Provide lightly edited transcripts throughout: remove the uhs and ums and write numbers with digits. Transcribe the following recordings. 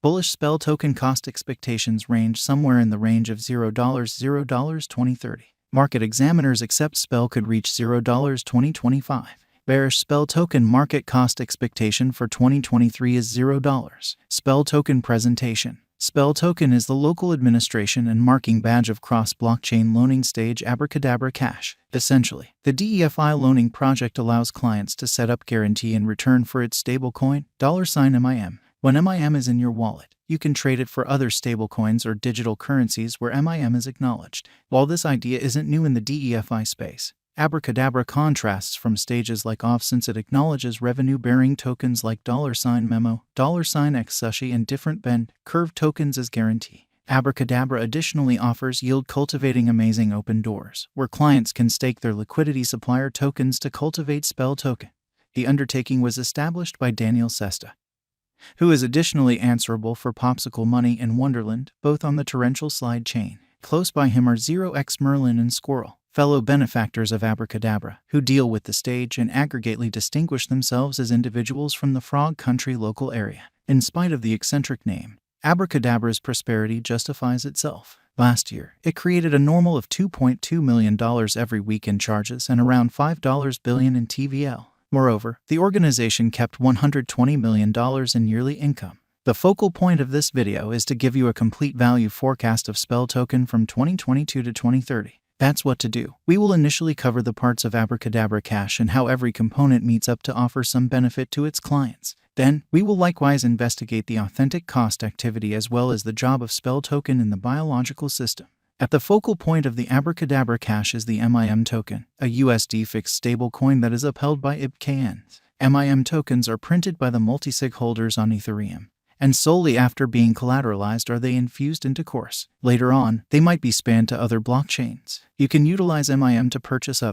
Bullish Spell token cost expectations range somewhere in the range of $0, $0 2030. Market examiners accept Spell could reach $0 2025. Bearish Spell token market cost expectation for 2023 is $0. Spell token presentation. Spell token is the local administration and marking badge of cross-blockchain loaning stage Abracadabra Cash. Essentially, the DeFi loaning project allows clients to set up guarantee in return for its stablecoin, $MIM. When MIM is in your wallet, you can trade it for other stablecoins or digital currencies where MIM is acknowledged. While this idea isn't new in the DeFi space, Abracadabra contrasts from stages like OFF since it acknowledges revenue-bearing tokens like $Memo, $XSushi, and different bend curve tokens as guarantee. Abracadabra additionally offers yield-cultivating amazing open doors, where clients can stake their liquidity supplier tokens to cultivate Spell token. The undertaking was established by Daniel Sesta, who is additionally answerable for Popsicle Money and Wonderland, both on the Torrential Slide chain. Close by him are 0x Merlin and Squirrel, fellow benefactors of Abracadabra, who deal with the stage and aggregately distinguish themselves as individuals from the Frog Country local area. In spite of the eccentric name, Abracadabra's prosperity justifies itself. Last year, it created a normal of $2.2 million every week in charges and around $5 billion in TVL. Moreover, the organization kept $120 million in yearly income. The focal point of this video is to give you a complete value forecast of Spell token from 2022 to 2030. That's what to do. We will initially cover the parts of Abracadabra Cash and how every component meets up to offer some benefit to its clients. Then, we will likewise investigate the authentic cost activity as well as the job of Spell token in the biological system. At the focal point of the Abracadabra Cash is the MIM token, a USD fixed stablecoin that is upheld by IBKNs. MIM tokens are printed by the multisig holders on Ethereum, and solely after being collateralized are they infused into course. Later on, they might be spanned to other blockchains. You can utilize MIM to purchase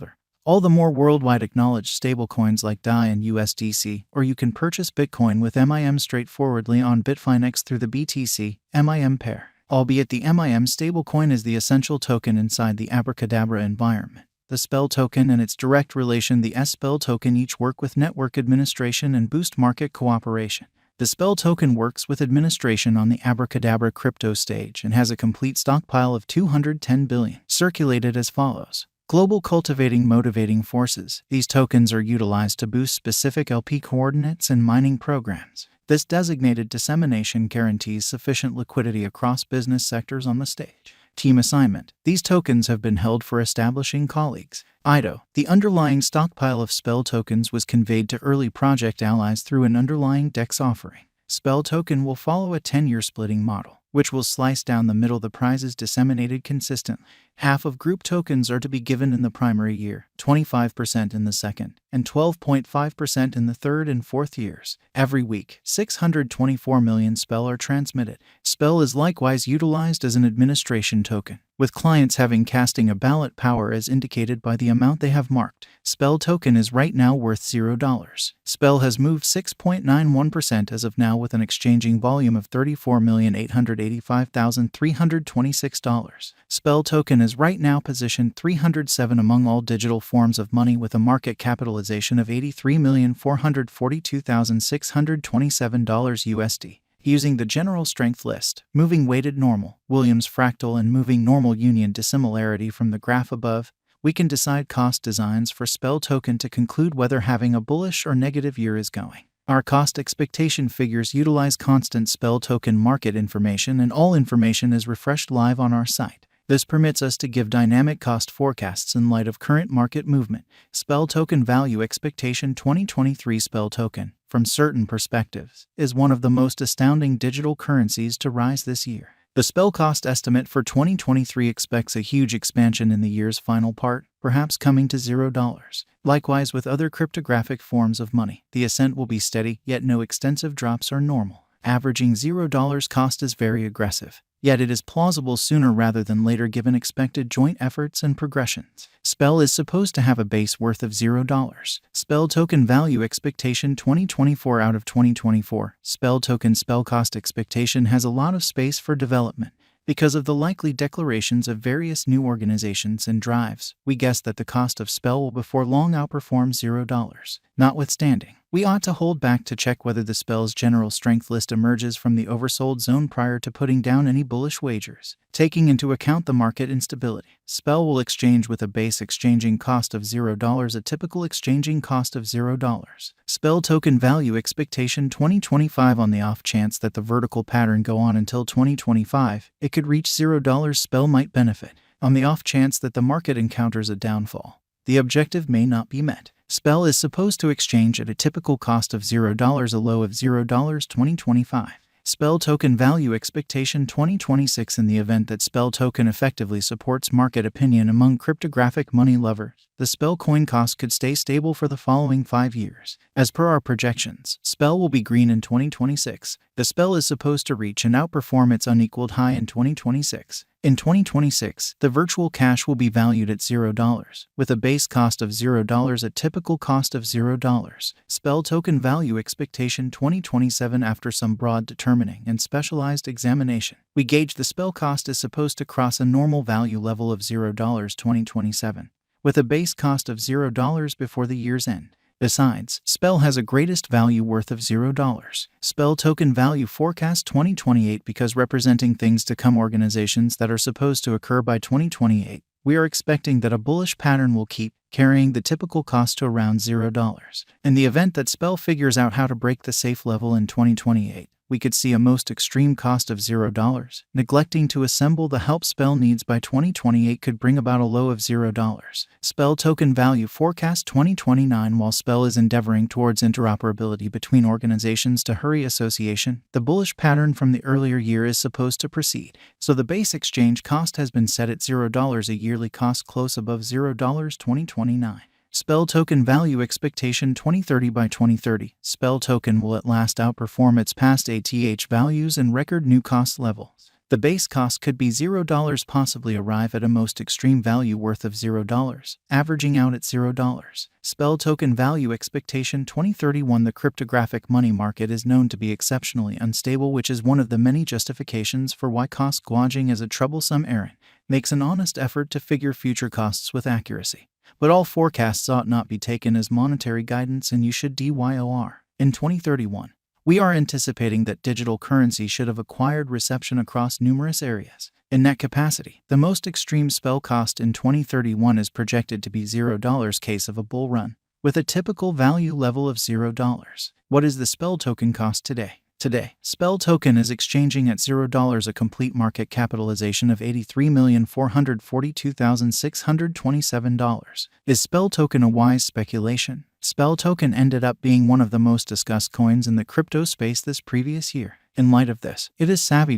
all the more worldwide acknowledged stablecoins like DAI and USDC, or you can purchase Bitcoin with MIM straightforwardly on Bitfinex through the BTC MIM pair. Albeit the MIM stablecoin is the essential token inside the Abracadabra environment. The Spell token and its direct relation, the S-Spell token, each work with network administration and boost market cooperation. The Spell token works with administration on the Abracadabra crypto stage and has a complete stockpile of 210 billion, circulated as follows. Global cultivating motivating forces. These tokens are utilized to boost specific LP coordinates and mining programs. This designated dissemination guarantees sufficient liquidity across business sectors on the stage. Team assignment. These tokens have been held for establishing colleagues. IDO. The underlying stockpile of Spell tokens was conveyed to early project allies through an underlying DEX offering. Spell token will follow a 10-year splitting model, which will slice down the middle. The prizes disseminated consistently. Half of group tokens are to be given in the primary year, 25% in the second, and 12.5% in the third and fourth years. Every week, 624 million Spell are transmitted. Spell is likewise utilized as an administration token, with clients having casting a ballot power as indicated by the amount they have marked. Spell token is right now worth $0. Spell has moved 6.91% as of now with an exchanging volume of $34,885,326. Spell token is right now positioned 307 among all digital forms of money with a market capitalization of $83,442,627 USD. Using the general strength list, moving weighted normal, Williams fractal, and moving normal union dissimilarity from the graph above, we can decide cost designs for Spell token to conclude whether having a bullish or negative year is going. Our cost expectation figures utilize constant Spell token market information, and all information is refreshed live on our site. This permits us to give dynamic cost forecasts in light of current market movement. Spell token value expectation 2023. Spell token, from certain perspectives, is one of the most astounding digital currencies to rise this year. The Spell cost estimate for 2023 expects a huge expansion in the year's final part, perhaps coming to $0. Likewise with other cryptographic forms of money, the ascent will be steady, yet no extensive drops are normal. Averaging $0 cost is very aggressive, yet it is plausible sooner rather than later given expected joint efforts and progressions. Spell is supposed to have a base worth of $0. Spell token value expectation 2024 out of 2024. Spell token Spell cost expectation has a lot of space for development. Because of the likely declarations of various new organizations and drives, we guess that the cost of Spell will before long outperform $0. Notwithstanding, We ought to hold back to check whether the spell's general strength list emerges from the oversold zone prior to putting down any bullish wagers. Taking into account the market instability, spell will exchange with a base exchanging cost of $0, a typical exchanging cost of $0. Spell token value expectation 2025. On the off chance that the vertical pattern go on until 2025, it could reach $0. Spell might benefit. On the off chance that the market encounters a downfall, the objective may not be met. Spell is supposed to exchange at a typical cost of $0, a low of $0 2025. Spell token value expectation 2026. In the event that Spell token effectively supports market opinion among cryptographic money lovers, the Spell coin cost could stay stable for the following 5 years. As per our projections, Spell will be green in 2026. The Spell is supposed to reach and outperform its unequaled high in 2026. In 2026, the virtual cash will be valued at $0, with a base cost of $0, a typical cost of $0. Spell token value expectation 2027. After some broad determining and specialized examination, we gauge the spell cost is supposed to cross a normal value level of $0 2027, with a base cost of $0 before the year's end. Besides, Spell has a greatest value worth of $0. Spell token value forecast 2028. Because representing things to come, organizations that are supposed to occur by 2028, we are expecting that a bullish pattern will keep carrying the typical cost to around $0. In the event that Spell figures out how to break the safe level in 2028, we could see a most extreme cost of $0. Neglecting to assemble the help Spell needs by 2028 could bring about a low of $0. Spell token value forecast 2029. While Spell is endeavoring towards interoperability between organizations to hurry association, the bullish pattern from the earlier year is supposed to proceed, so the base exchange cost has been set at $0, a yearly cost close above $0 2029. Spell token value expectation 2030. By 2030, Spell token will at last outperform its past ATH values and record new cost levels. The base cost could be $0, possibly arrive at a most extreme value worth of $0, averaging out at $0. Spell token value expectation 2031. The cryptographic money market is known to be exceptionally unstable, which is one of the many justifications for why cost gouging is a troublesome errand. Makes an honest effort to figure future costs with accuracy. But all forecasts ought not be taken as monetary guidance, and you should DYOR. In 2031, we are anticipating that digital currency should have acquired reception across numerous areas. In that capacity, the most extreme spell cost in 2031 is projected to be $0 case of a bull run, with a typical value level of $0. What is the spell token cost today? Today, Spell token is exchanging at $0, a complete market capitalization of $83,442,627. Is Spell token a wise speculation? Spell token ended up being one of the most discussed coins in the crypto space this previous year. In light of this, it is savvy to